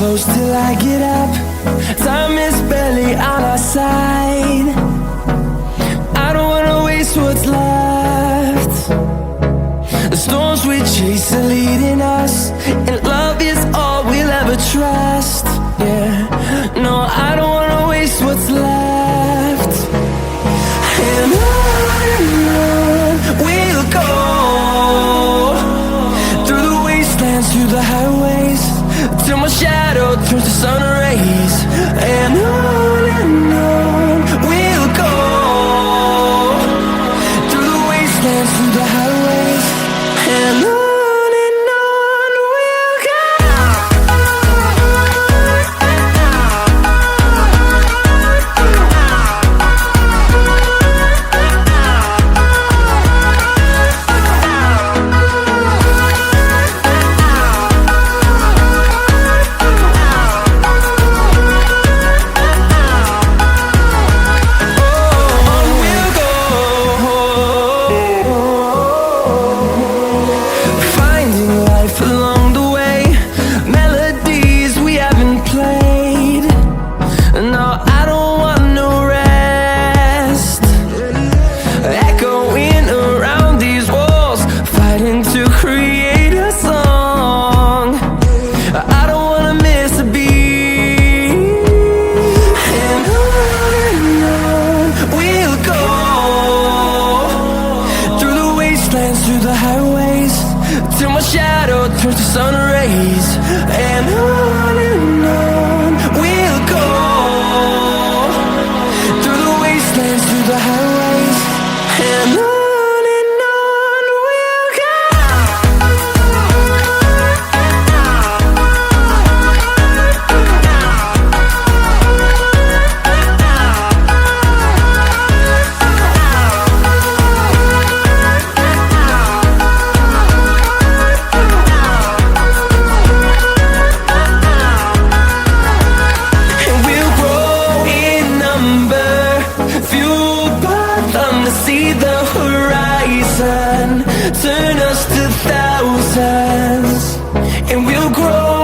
close till I get up. Time is barely on our side. I don't wanna waste what's left. The storms we chase are leading us, and love is all we'll ever trust. Yeah, no, I don't wanna waste what's left. And on we'll go, through the wastelands, through the highways, till my shadow turns to sun rays. And on we'll go, through the wastelands, through the highways, and on we'll go. Through the highways, till my shadow turns to sun rays. And on we'll go, through the wastelands, through the highways, and on we'll go. See the horizon turn us to thousands, and we'll grow